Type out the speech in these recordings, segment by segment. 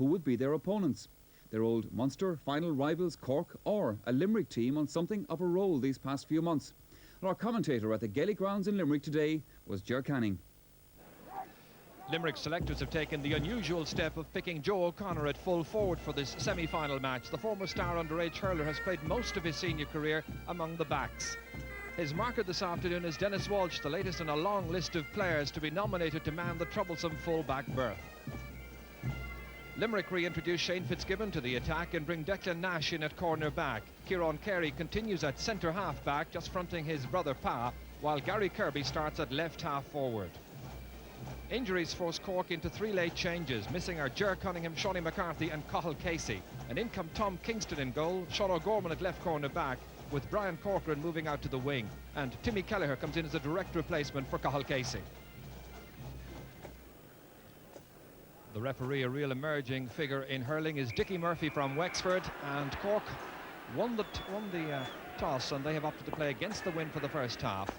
who would be their opponents. Their old Munster final rivals Cork, or a Limerick team on something of a roll these past few months. And our commentator at the Gaelic grounds in Limerick today was Ger Canning. Limerick selectors have taken the unusual step of picking Joe O'Connor at full forward for this semi-final match. The former star underage hurler has played most of his senior career among the backs. His marker this afternoon is Dennis Walsh, the latest in a long list of players to be nominated to man the troublesome full-back berth. Limerick reintroduce Shane Fitzgibbon to the attack and bring Declan Nash in at corner back. Kieran Carey continues at centre half back, just fronting his brother Pa, while Gary Kirby starts at left half forward. Injuries force Cork into 3 late changes. Missing are Ger Cunningham, Shawnee McCarthy and Cathal Casey. And in come Tom Kingston in goal, Sean O'Gorman at left corner back, with Brian Corcoran moving out to the wing. And Timmy Kelleher comes in as a direct replacement for Cathal Casey. The referee, a real emerging figure in hurling, is Dickie Murphy from Wexford, and Cork won the toss, and they have opted to play against the wind for the first half.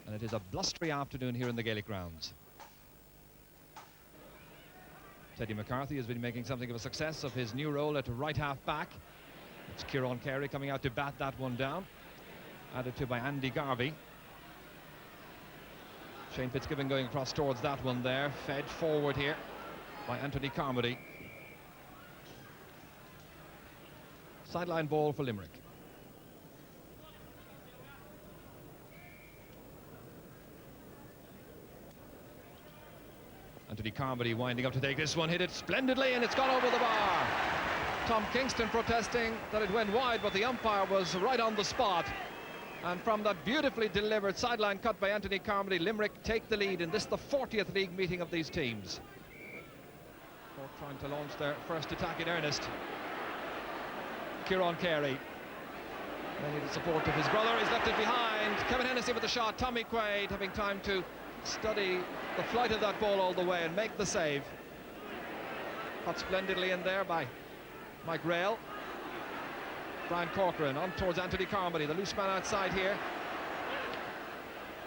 And it is a blustery afternoon here in the Gaelic grounds. Teddy McCarthy has been making something of a success of his new role at right half back. It's Kieran Carey coming out to bat that one down, added to by Andy Garvey. Shane Fitzgibbon going across towards that one there, fed forward here by Anthony Carmody. Sideline ball for Limerick. Anthony Carmody winding up to take this one, hit it splendidly, and it's gone over the bar. Tom Kingston protesting that it went wide, but the umpire was right on the spot. And from that beautifully delivered sideline cut by Anthony Carmody, Limerick take the lead in this, the 40th league meeting of these teams. Cork trying to launch their first attack in earnest. Kieran Carey, ready the support of his brother, he's left it behind. Kevin Hennessy with the shot, Tommy Quaid having time to study the flight of that ball all the way and make the save. Cut splendidly in there by Mike Rail. Brian Corcoran on towards Anthony Carmody, the loose man outside here.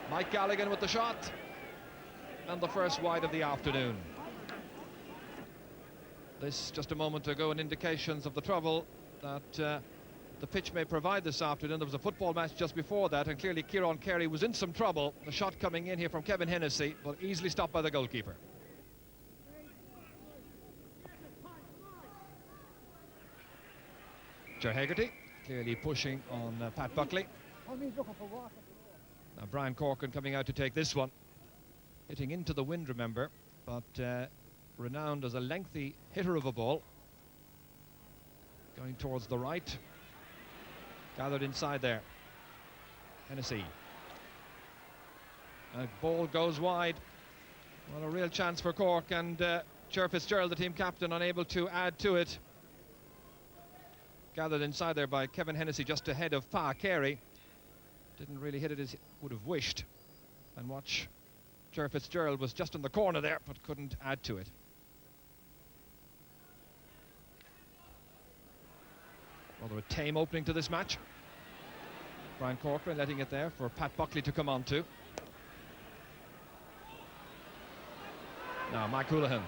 Mike Galligan with the shot, and the first wide of the afternoon. This just a moment ago, and indications of the trouble that the pitch may provide this afternoon. There was a football match just before that, and clearly Kieran Carey was in some trouble. The shot coming in here from Kevin Hennessy, but easily stopped by the goalkeeper. Ger Hegarty clearly pushing on Pat Buckley. Now Brian Corcoran coming out to take this one. Hitting into the wind, remember, but renowned as a lengthy hitter of a ball. Going towards the right. Gathered inside there. Hennessy. A ball goes wide. Well, a real chance for Cork, and Ger Fitzgerald, the team captain, unable to add to it. Gathered inside there by Kevin Hennessy, just ahead of Pa Carey. Didn't really hit it as he would have wished. And watch, Ger Fitzgerald was just in the corner there, but couldn't add to it. Rather a tame opening to this match. Brian Corcoran letting it there for Pat Buckley to come on to. Now Mike Houlihan.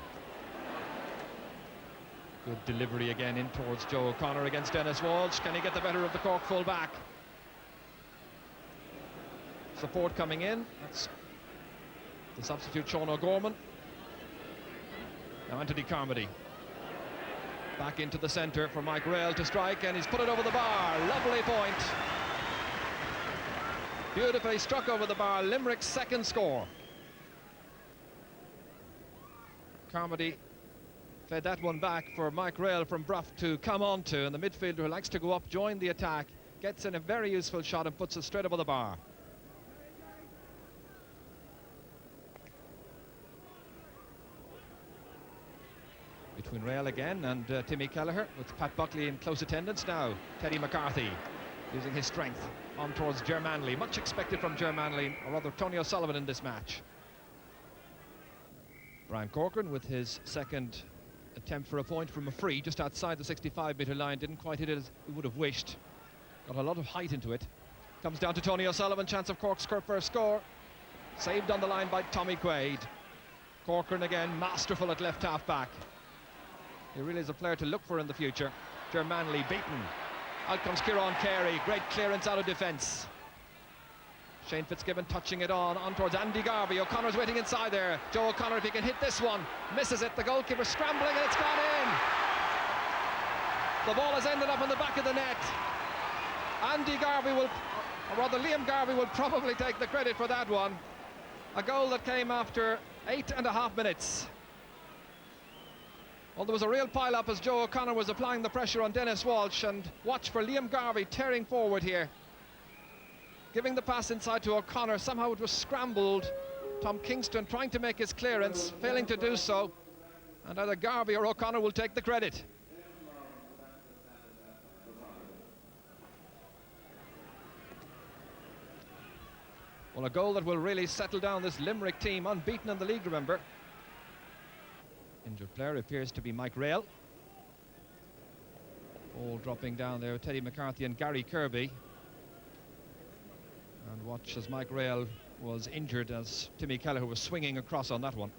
Good delivery again in towards Joe O'Connor against Dennis Walsh. Can he get the better of the Cork full back? Support coming in. That's the substitute Sean O'Gorman. Now Anthony Carmody. Back into the centre for Mike Rail to strike, and he's put it over the bar. Lovely point. Beautifully struck over the bar. Limerick's second score. Carmody fed that one back for Mike Rail from Bruff to come on to, and the midfielder who likes to go up, join the attack, gets in a very useful shot and puts it straight over the bar. Between Rail again and Timmy Kelleher, with Pat Buckley in close attendance now. Teddy McCarthy using his strength on towards Ger Manley. Much expected from Ger Manley, or rather Tony O'Sullivan, in this match. Brian Corcoran with his second attempt for a point from a free just outside the 65-metre line. Didn't quite hit it as he would have wished. Got a lot of height into it. Comes down to Tony O'Sullivan. Chance of Cork's first score. Saved on the line by Tommy Quaid. Corcoran again, masterful at left half back. He really is a player to look for in the future. Manley beaten. Out comes Kieran Carey. Great clearance out of defence. Shane Fitzgibbon touching it on towards Andy Garvey. O'Connor's waiting inside there. Joe O'Connor, if he can hit this one, misses it. The goalkeeper scrambling and it's gone in. The ball has ended up in the back of the net. Andy Garvey will, or rather Liam Garvey will probably take the credit for that one. A goal that came after 8.5 minutes. Well, there was a real pile-up as Joe O'Connor was applying the pressure on Dennis Walsh, and watch for Liam Garvey tearing forward here. Giving the pass inside to O'Connor, somehow it was scrambled. Tom Kingston trying to make his clearance, failing to do so. And either Garvey or O'Connor will take the credit. Well, a goal that will really settle down this Limerick team, unbeaten in the league, remember. Injured player appears to be Mike Rail. All dropping down there, Teddy McCarthy and Gary Kirby. And watch as Mike Rail was injured as Timmy Kelleher was swinging across on that one.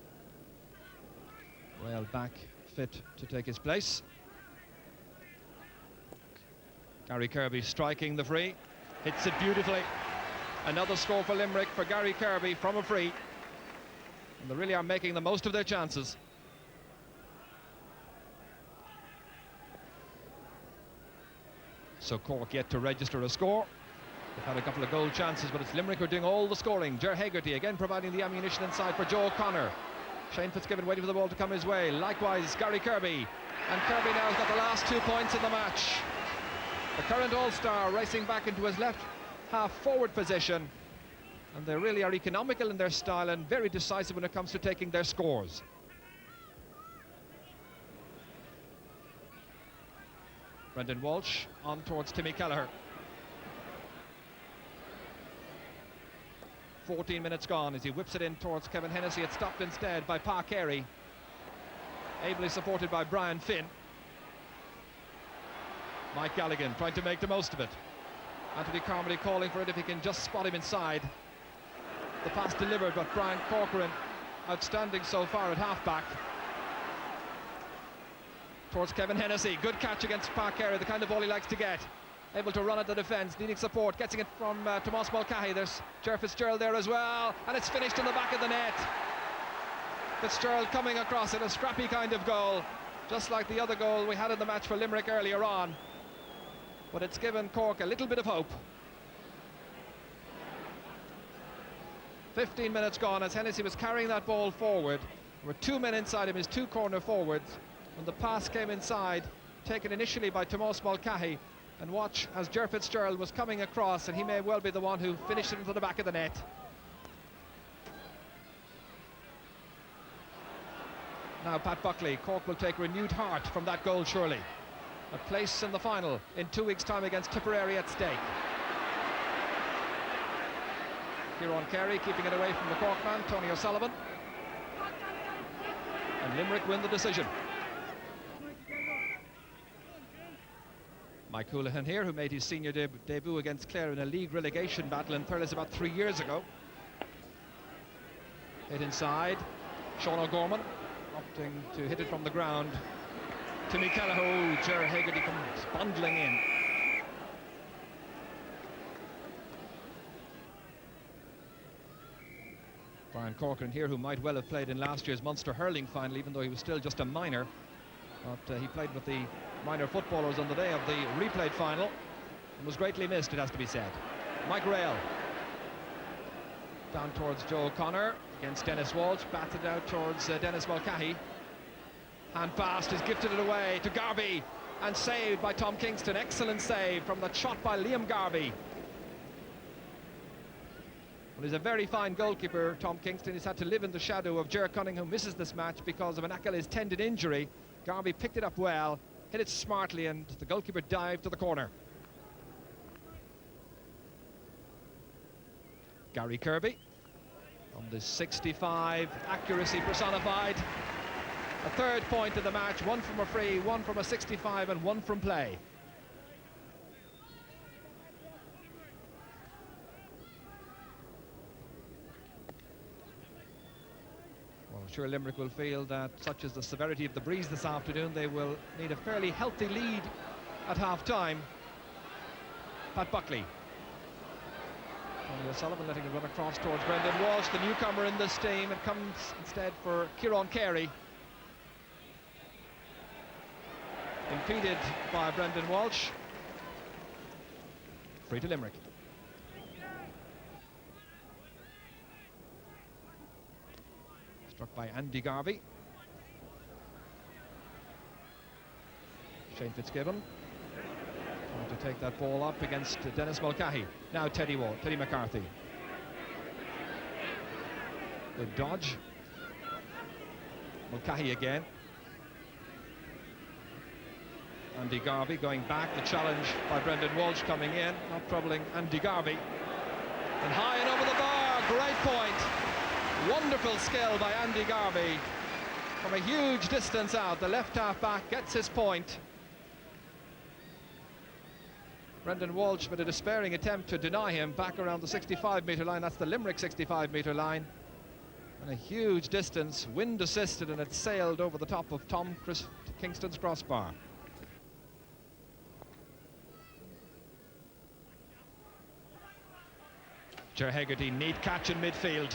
Rail back fit to take his place. Gary Kirby striking the free, hits it beautifully. Another score for Limerick for Gary Kirby from a free. And they really are making the most of their chances. So Cork yet to register a score. They've had a couple of goal chances, but it's Limerick who are doing all the scoring. Ger Hegarty again providing the ammunition inside for Joe O'Connor. Shane Fitzgibbon waiting for the ball to come his way. Likewise, Gary Kirby. And Kirby now has got the last 2 points in the match. The current All-Star racing back into his left half forward position. And they really are economical in their style and very decisive when it comes to taking their scores. Brendan Walsh on towards Timmy Kelleher. 14 minutes gone as he whips it in towards Kevin Hennessy. It's stopped instead by Pa Carey, ably supported by Brian Finn. Mike Galligan trying to make the most of it. Anthony Carmody calling for it if he can just spot him inside. The pass delivered, but Brian Corcoran outstanding so far at half-back. Towards Kevin Hennessy, good catch against Pa Carey, the kind of ball he likes to get. Able to run at the defence, needing support, getting it from Tomas Mulcahy. There's Ger Fitzgerald there as well, and it's finished in the back of the net. Fitzgerald coming across it, a scrappy kind of goal, just like the other goal we had in the match for Limerick earlier on. But it's given Cork a little bit of hope. 15 minutes gone as Hennessy was carrying that ball forward. There were 2 men inside him, his 2 corner forwards. When the pass came inside, taken initially by Tomas Mulcahy, and watch as Ger Fitzgerald was coming across, and he may well be the one who finished it into the back of the net. Now Pat Buckley, Cork will take renewed heart from that goal surely. A place in the final in 2 weeks' time against Tipperary at stake. Kieran Carey keeping it away from the Cork man, Tony O'Sullivan. And Limerick win the decision. Mike Houlihan here, who made his senior debut against Clare in a league relegation battle in Thurles about 3 years ago. Hit inside, Sean O'Gorman opting to hit it from the ground. Timmy Kelleher, Ger Hegarty comes bundling in. Brian Corcoran here, who might well have played in last year's Munster Hurling final, even though he was still just a minor. But he played with the minor footballers on the day of the replayed final and was greatly missed, it has to be said. Mike Rail down towards Joe O'Connor against Dennis Walsh, batted out towards Dennis Mulcahy. Hand passed, is gifted it away to Garvey and saved by Tom Kingston. Excellent save from the shot by Liam Garvey. Well, he's a very fine goalkeeper, Tom Kingston. He's had to live in the shadow of Ger Cunningham, who misses this match because of an Achilles tendon injury. Garvey picked it up well, hit it smartly, and the goalkeeper dived to the corner. Gary Kirby on the 65, accuracy personified. A 3rd point of the match, 1 from a free, 1 from a 65 and 1 from play. Well, sure Limerick will feel that, such as the severity of the breeze this afternoon, they will need a fairly healthy lead at half-time. Pat Buckley. Tony O'Sullivan letting it run across towards Brendan Walsh, the newcomer in this team. It comes instead for Kieran Carey. Impeded by Brendan Walsh. Free to Limerick. Struck by Andy Garvey. Shane Fitzgibbon trying to take that ball up against Dennis Mulcahy. Now Teddy McCarthy. Good dodge. Mulcahy again. Andy Garvey going back. The challenge by Brendan Walsh coming in, not troubling Andy Garvey. And high and over the bar. Great point. Wonderful skill by Andy Garvey. From a huge distance out, the left half back gets his point. Brendan Walsh with a despairing attempt to deny him back around the 65-metre line. That's the Limerick 65-metre line. And a huge distance, wind assisted, and it sailed over the top of Tom Kingston's crossbar. Ger Hegarty, neat catch in midfield.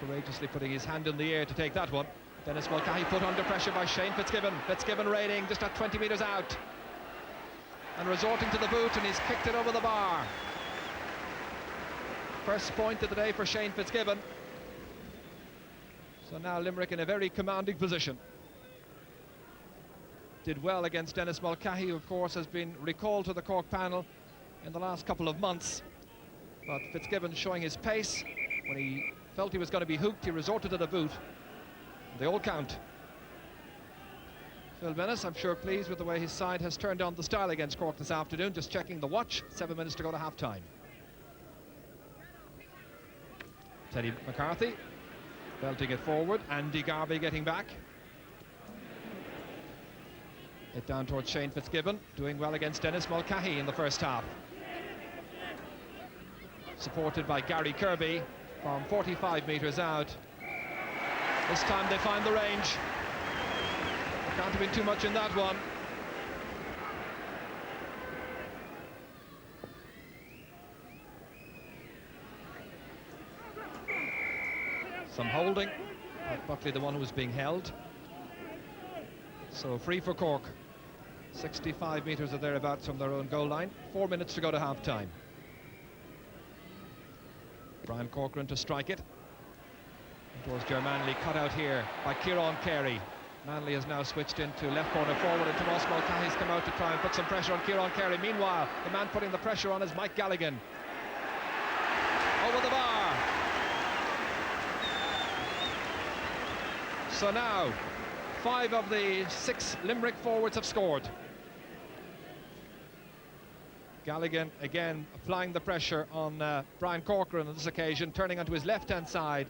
Courageously putting his hand in the air to take that one. Dennis Mulcahy put under pressure by Shane Fitzgibbon. Fitzgibbon raiding just at 20 metres out. And resorting to the boot, and he's kicked it over the bar. First point of the day for Shane Fitzgibbon. So now Limerick in a very commanding position. Did well against Dennis Mulcahy, who of course has been recalled to the Cork panel in the last couple of months. But Fitzgibbon showing his pace. When he felt he was going to be hooked, he resorted to the boot. They all count. Phil Bennis, I'm sure, pleased with the way his side has turned on the style against Cork this afternoon. Just checking the watch, 7 minutes to go to half-time. Teddy McCarthy belting it forward. Andy Garvey getting back. It down towards Shane Fitzgibbon, doing well against Dennis Mulcahy in the first half. Supported by Gary Kirby from 45 metres out. This time they find the range. There can't have been too much in that one. Some holding. Pat Buckley, the one who was being held. So free for Cork. 65 metres or thereabouts from their own goal line. 4 minutes to go to half-time. Brian Corcoran to strike it. It was Ger Manley cut out here by Kieran Carey. Manley has now switched into left corner forward, and Tomas Mulcahy's come out to try and put some pressure on Kieran Carey. Meanwhile, the man putting the pressure on is Mike Galligan. Over the bar. So now, 5 of the 6 Limerick forwards have scored. Galligan again applying the pressure on Brian Corcoran on this occasion, turning onto his left-hand side,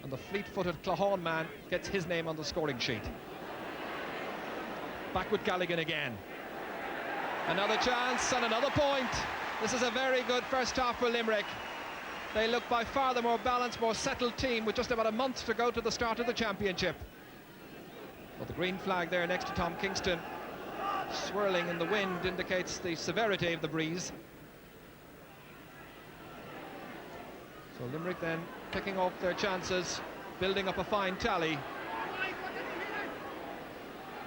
and the fleet-footed Clahone man gets his name on the scoring sheet. Back with Galligan again. Another chance and another point. This is a very good first half for Limerick. They look by far the more balanced, more settled team with just about a month to go to the start of the championship. But the green flag there next to Tom Kingston, swirling in the wind, indicates the severity of the breeze. So Limerick then picking off their chances, building up a fine tally.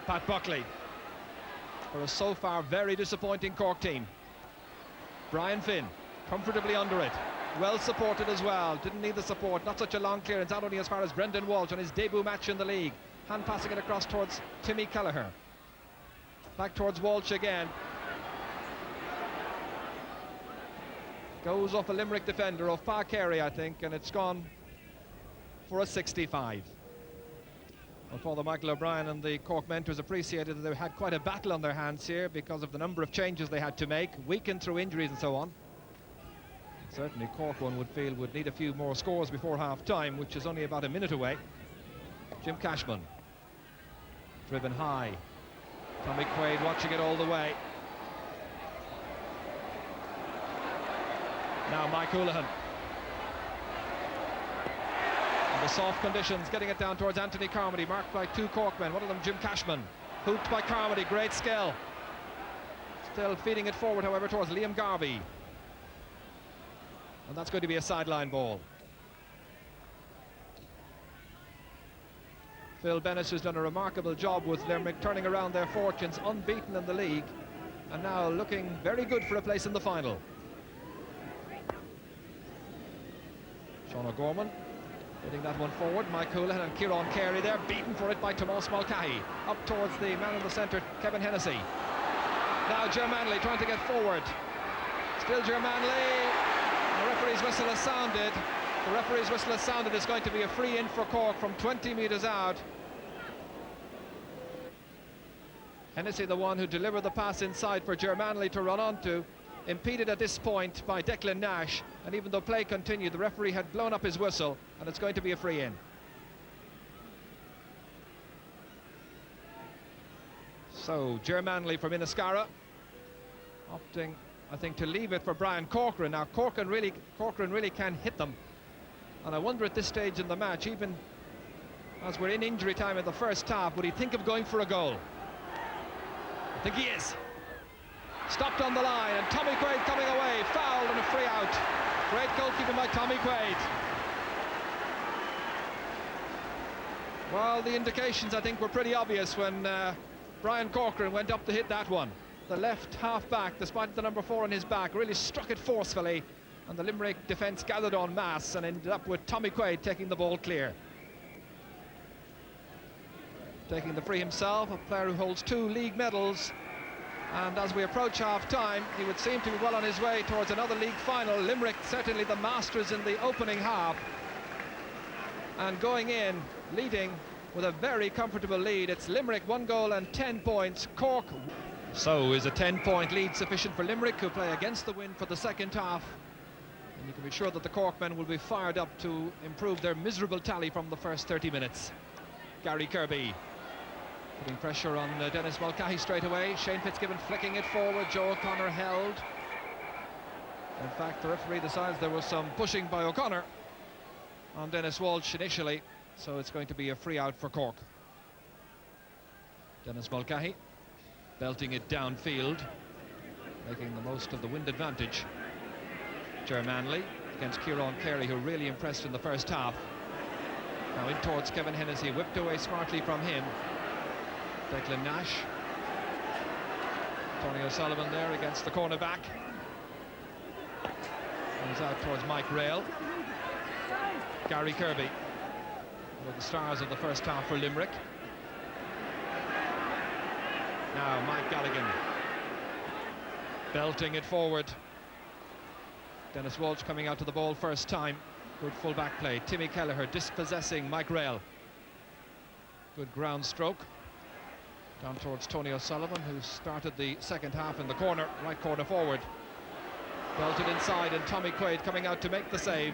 Pat Buckley for a so far very disappointing Cork team. Brian Finn comfortably under it, well supported as well, didn't need the support, not such a long clearance, out only as far as Brendan Walsh on his debut match in the league. Hand passing it across towards Timmy Kelleher. Back towards Walsh again. Goes off a Limerick defender, off Pa Carey, I think, and it's gone for a 65. Well, Father Michael O'Brien and the Cork mentors appreciated that they had quite a battle on their hands here because of the number of changes they had to make, weakened through injuries and so on. Certainly Cork, one would feel, would need a few more scores before half-time, which is only about a minute away. Jim Cashman, driven high. Tommy Quaid watching it all the way. Now Mike Houlihan. The soft conditions, getting it down towards Anthony Carmody, marked by two Cork men, one of them Jim Cashman. Hooped by Carmody, great skill. Still feeding it forward, however, towards Liam Garvey. And that's going to be a sideline ball. Phil Bennett has done a remarkable job with Limerick, turning around their fortunes, unbeaten in the league, and now looking very good for a place in the final. Sean O'Gorman putting that one forward. Mike Houlihan and Kieran Carey there, beaten for it by Tomás Mulcahy. Up towards the man in the centre, Kevin Hennessy. Now Germanley trying to get forward. Still Germanley. The referee's whistle has sounded. The referee's whistle has sounded. It's going to be a free in for Cork from 20 metres out. Hennessy, the one who delivered the pass inside for Germanley to run onto, impeded at this point by Declan Nash, and even though play continued, the referee had blown up his whistle, and it's going to be a free in. So Germanley from Inniscarra opting, I think, to leave it for Brian Corcoran. Now Corcoran really can hit them, and I wonder at this stage in the match, even as we're in injury time in the first half, would he think of going for a goal? I think he is. Stopped on the line, and Tommy Quaid coming away, fouled and a free out. Great goalkeeping by Tommy Quaid. Well, the indications, I think, were pretty obvious when Brian Corcoran went up to hit that one. The left half-back, despite the number 4 on his back, really struck it forcefully, and the Limerick defence gathered en masse and ended up with Tommy Quaid taking the ball clear. Taking the free himself, a player who holds 2 league medals, and as we approach half-time, he would seem to be well on his way towards another league final. Limerick certainly the masters in the opening half, and going in, leading with a very comfortable lead. It's Limerick 1 goal and 10 points, Cork. So is a 10-point lead sufficient for Limerick, who play against the wind for the second half? And you can be sure that the Cork men will be fired up to improve their miserable tally from the first 30 minutes. Gary Kirby putting pressure on Dennis Mulcahy straight away. Shane Fitzgibbon flicking it forward. Joe O'Connor held. In fact, the referee decides there was some pushing by O'Connor on Dennis Walsh initially, so it's going to be a free out for Cork. Dennis Mulcahy belting it downfield, making the most of the wind advantage. Germanley against Kieran Carey, who really impressed in the first half. Now in towards Kevin Hennessy, whipped away smartly from him. Declan Nash. Tony O'Sullivan there against the cornerback. Comes out towards Mike Rail. Gary Kirby, one of the stars of the first half for Limerick. Now Mike Galligan belting it forward. Dennis Walsh coming out to the ball first time. Good full-back play. Timmy Kelleher dispossessing Mike Rail. Good ground stroke. Down towards Tony O'Sullivan, who started the second half in the corner, right corner forward. Belted inside, and Tommy Quaid coming out to make the save.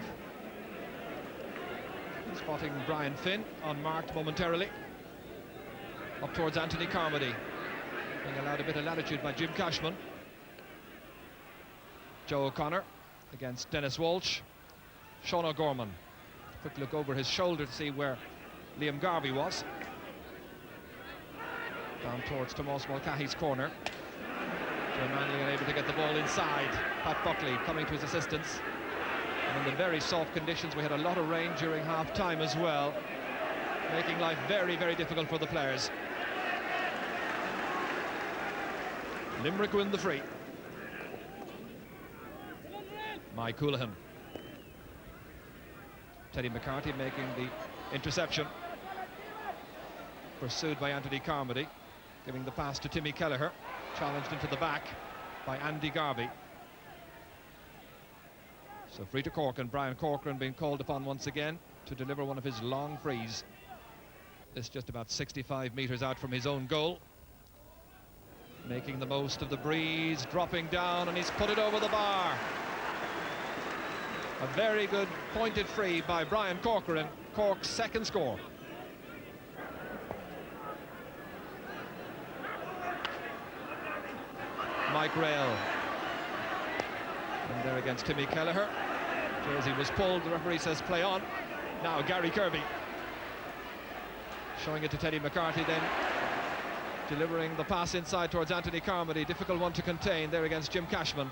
Spotting Brian Finn, unmarked momentarily. Up towards Anthony Carmody, being allowed a bit of latitude by Jim Cashman. Joe O'Connor against Dennis Walsh. Sean O'Gorman, quick look over his shoulder to see where Liam Garvey was. Down towards Tomás Mulcahy's corner. Germanley unable to get the ball inside. Pat Buckley coming to his assistance. And in the very soft conditions, we had a lot of rain during half-time as well, making life very, very difficult for the players. Limerick win the free. Mike Houlihan. Teddy McCarthy making the interception. Pursued by Anthony Carmody. Giving the pass to Timmy Kelleher. Challenged into the back by Andy Garvey. So free to Cork, and Brian Corcoran being called upon once again to deliver one of his long frees. This just about 65 metres out from his own goal. Making the most of the breeze, dropping down, and he's put it over the bar. A very good pointed free by Brian Corcoran, Cork's second score. Mike Rail. And there against Timmy Kelleher. Jersey was pulled, the referee says play on. Now Gary Kirby showing it to Teddy McCarthy, then delivering the pass inside towards Anthony Carmody. Difficult one to contain there against Jim Cashman.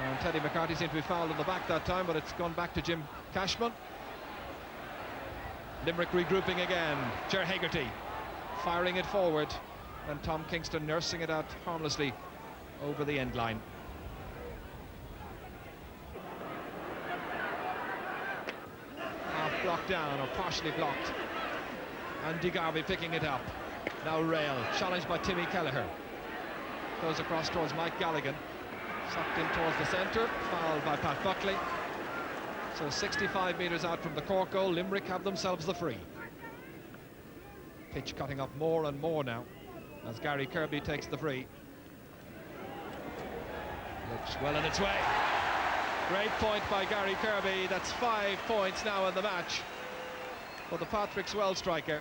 And Teddy McCarthy seemed to be fouled in the back that time, but it's gone back to Jim Cashman. Limerick regrouping again. Ger Hegarty firing it forward, and Tom Kingston nursing it out harmlessly over the end line. Half blocked down, or partially blocked. Andy Garvey picking it up. Now Rail, challenged by Timmy Kelleher. Goes across towards Mike Galligan. Sucked in towards the centre, fouled by Pat Buckley. So 65 metres out from the Cork goal, Limerick have themselves the free. Pitch cutting up more and more now as Gary Kirby takes the free. Looks well on its way. Great point by Gary Kirby. That's 5 points now in the match for the Patrick Swell striker,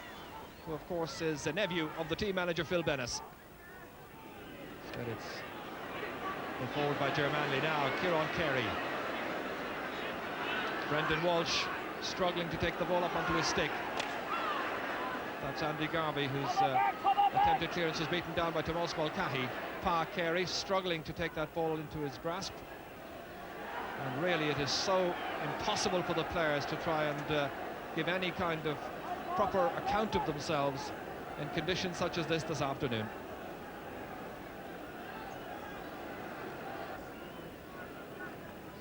who of course is a nephew of the team manager Phil Bennis. Instead it's put forward by Ger Manley now. Kieran Carey. Brendan Walsh struggling to take the ball up onto his stick. That's Andy Garvey, whose attempted clearance is beaten down by Tomás Mulcahy. Pa Carey struggling to take that ball into his grasp. And really it is so impossible for the players to try and give any kind of proper account of themselves in conditions such as this afternoon.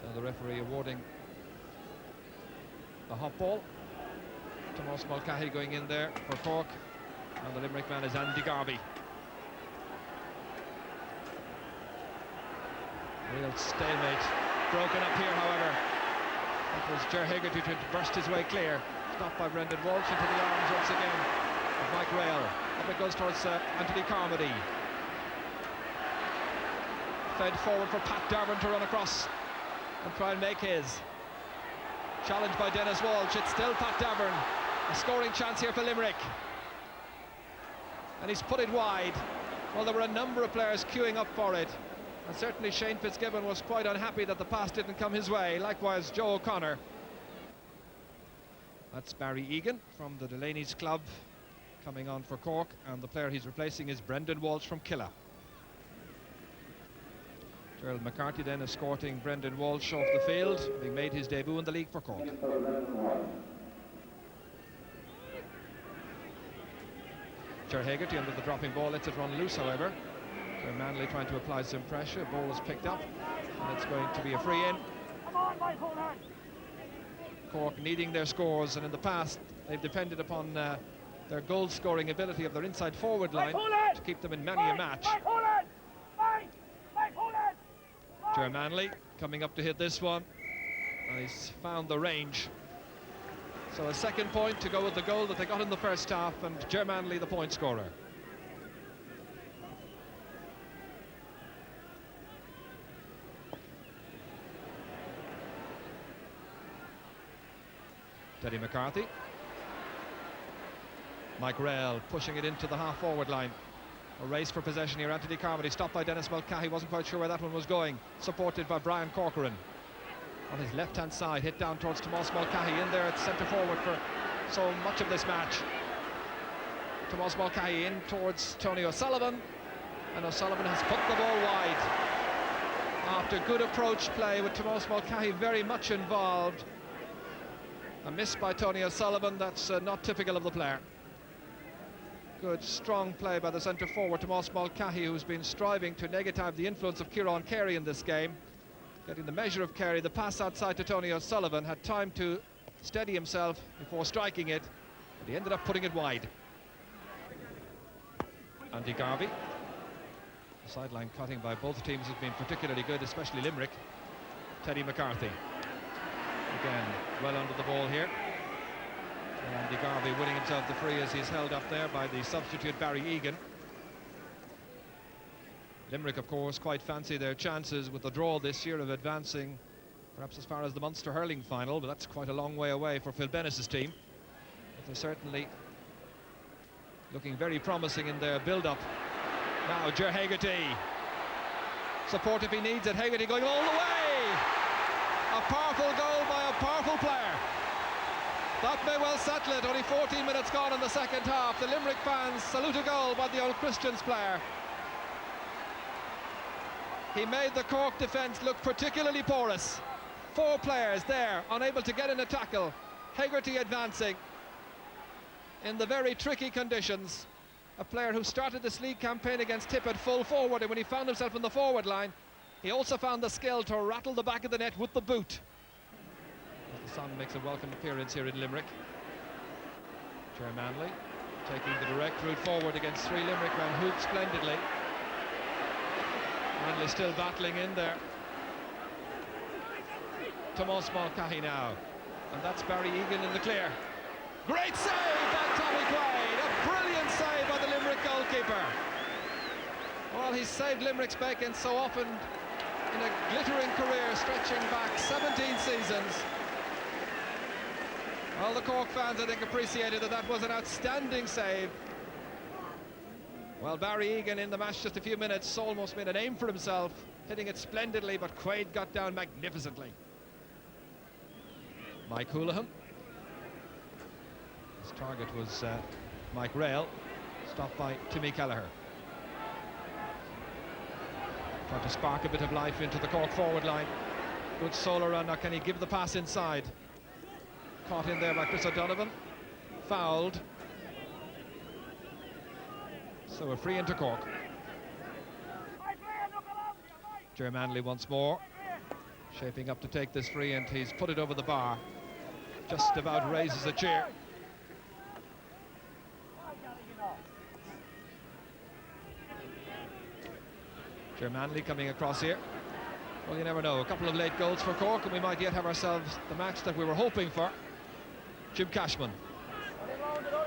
So the referee awarding the hot ball. Tomás Mulcahy going in there for Cork, and the Limerick man is Andy Garvey. Real stalemate. Broken up here, however. That was Ger Hegarty to burst his way clear. Stopped by Brendan Walsh into the arms once again of Mike Rail. Up it goes towards Anthony Carmody. Fed forward for Pat Darvin to run across and try and make his. Challenged by Dennis Walsh. It's still Pat Darvin. A scoring chance here for Limerick. And he's put it wide. Well, there were a number of players queuing up for it. And certainly Shane Fitzgibbon was quite unhappy that the pass didn't come his way. Likewise, Joe O'Connor. That's Barry Egan from the Delaney's club coming on for Cork, and the player he's replacing is Brendan Walsh from Killa. Gerald McCarthy then escorting Brendan Walsh off the field, having made his debut in the league for Cork. Ger Hegarty under the dropping ball, lets it run loose, however. Ger Manley trying to apply some pressure. Ball is picked up, and it's going to be a free in. Cork needing their scores, and in the past they've depended upon their goal-scoring ability of their inside forward line to keep them in many a match. Ger Manley coming up to hit this one, and he's found the range. So a second point to go with the goal that they got in the first half, and Ger Manley the point scorer. Teddy McCarthy. Mike Rail pushing it into the half-forward line. A race for possession here. Anthony Carmody stopped by Dennis Mulcahy. Wasn't quite sure where that one was going. Supported by Brian Corcoran. On his left-hand side, hit down towards Tomás Mulcahy. In there at centre-forward for so much of this match. Tomás Mulcahy in towards Tony O'Sullivan. And O'Sullivan has put the ball wide. After good approach play with Tomás Mulcahy very much involved. A miss by Tony O'Sullivan, that's not typical of the player. Good, strong play by the centre-forward, Tomás Mulcahy, who's been striving to negative the influence of Kieran Carey in this game. Getting the measure of Carey, the pass outside to Tony O'Sullivan, had time to steady himself before striking it, but he ended up putting it wide. Andy Garvey. The sideline cutting by both teams has been particularly good, especially Limerick. Teddy McCarthy. Again, well under the ball here. Andy Garvey winning himself the free as he's held up there by the substitute Barry Egan. Limerick, of course, quite fancy their chances with the draw this year of advancing perhaps as far as the Munster Hurling final, but that's quite a long way away for Phil Bennis's team. But they're certainly looking very promising in their build-up. Now Ger Hegarty. Support if he needs it. Hegarty going all the way. A powerful goal by a powerful player. That may well settle it. Only 14 minutes gone in the second half. The Limerick fans salute a goal by the Old Christians player. He made the Cork defence look particularly porous. 4 players there, unable to get in a tackle. Hegarty advancing in the very tricky conditions. A player who started this league campaign against Tip at full forward, and when he found himself in the forward line, he also found the skill to rattle the back of the net with the boot. The sun makes a welcome appearance here in Limerick. Ger Manley taking the direct route forward against 3 Limerick men, hooped splendidly. Manley still battling in there. Tomás Mulcahy now, and that's Barry Egan in the clear. Great save by Tommy Quaid, a brilliant save by the Limerick goalkeeper. Well, he's saved Limerick's bacon so often in a glittering career stretching back 17 seasons. Well, the Cork fans, I think, appreciated that was an outstanding save. Well, Barry Egan in the match just a few minutes almost made a name for himself, hitting it splendidly, but Quaid got down magnificently. Mike Houlihan. His target was Mike Rail, stopped by Timmy Kelleher. Trying to spark a bit of life into the Cork forward line. Good solo run. Now can he give the pass inside? Caught in there by Chris O'Donovan. Fouled. So a free into Cork. Ger Manley once more. Shaping up to take this free, and he's put it over the bar. Just about raises a cheer. Ger Manley coming across here. Well, you never know. A couple of late goals for Cork, and we might yet have ourselves the match that we were hoping for. Jim Cashman.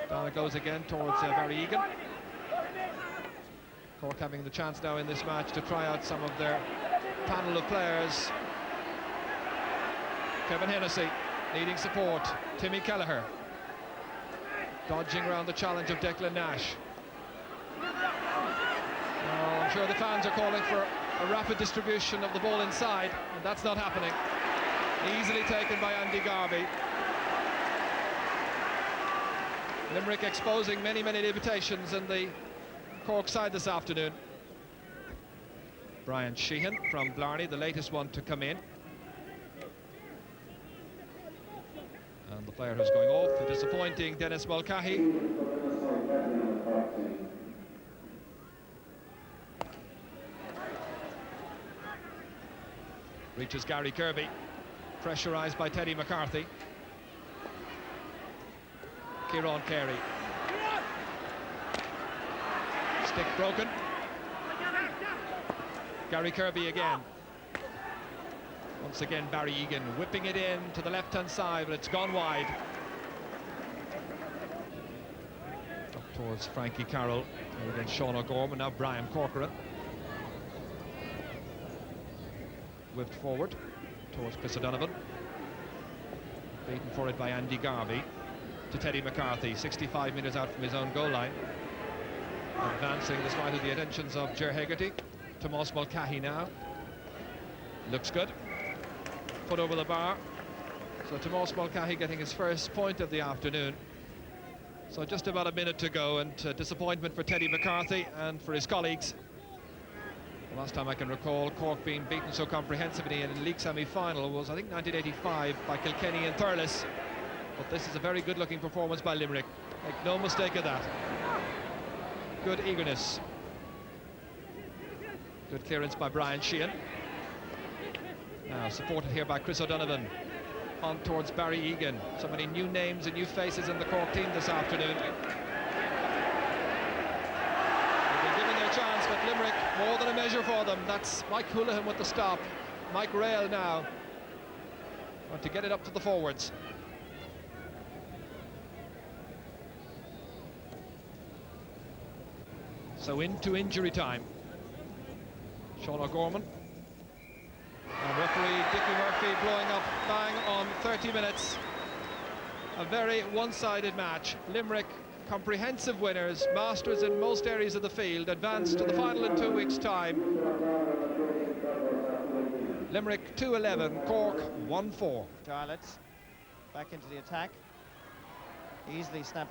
Down it goes again towards Barry Egan. Cork having the chance now in this match to try out some of their panel of players. Kevin Hennessy needing support. Timmy Kelleher dodging around the challenge of Declan Nash. Well, I'm sure the fans are calling for a rapid distribution of the ball inside, and that's not happening. Easily taken by Andy Garvey. Limerick exposing many limitations in the Cork side this afternoon. Brian Sheehan from Blarney, the latest one to come in. And the player who's going off, the disappointing Dennis Mulcahy. Reaches Gary Kirby, pressurised by Teddy McCarthy. Kieran Carey. Stick broken. Gary Kirby again. Once again Barry Egan whipping it in to the left-hand side, but it's gone wide. Up towards Frankie Carroll, and against Sean O'Gorman, now Brian Corcoran. Whipped forward towards Chris O'Donovan. Beaten for it by Andy Garvey to Teddy McCarthy, 65 metres out from his own goal line. Advancing despite of the attentions of Ger Hegarty. Tomás Mulcahy now. Looks good. Put over the bar. So Tomás Mulcahy getting his first point of the afternoon. So just about a minute to go, and disappointment for Teddy McCarthy and for his colleagues. The last time I can recall Cork being beaten so comprehensively in a league semi-final was, I think, 1985 by Kilkenny and Thurles. But this is a very good-looking performance by Limerick. Make no mistake of that. Good eagerness. Good clearance by Brian Sheehan. Now supported here by Chris O'Donovan. On towards Barry Egan. So many new names and new faces in the Cork team this afternoon. Chance, but Limerick more than a measure for them. That's Mike Houlihan with the stop. Mike Rail now want to get it up to the forwards. So into injury time. Sean O'Gorman and referee Dickie Murphy blowing up bang on 30 minutes. A very one-sided match. Limerick, comprehensive winners, masters in most areas of the field, advance to the final in 2 weeks' time. Limerick 2-11, Cork 1-4. Charlotte back into the attack. easily snapped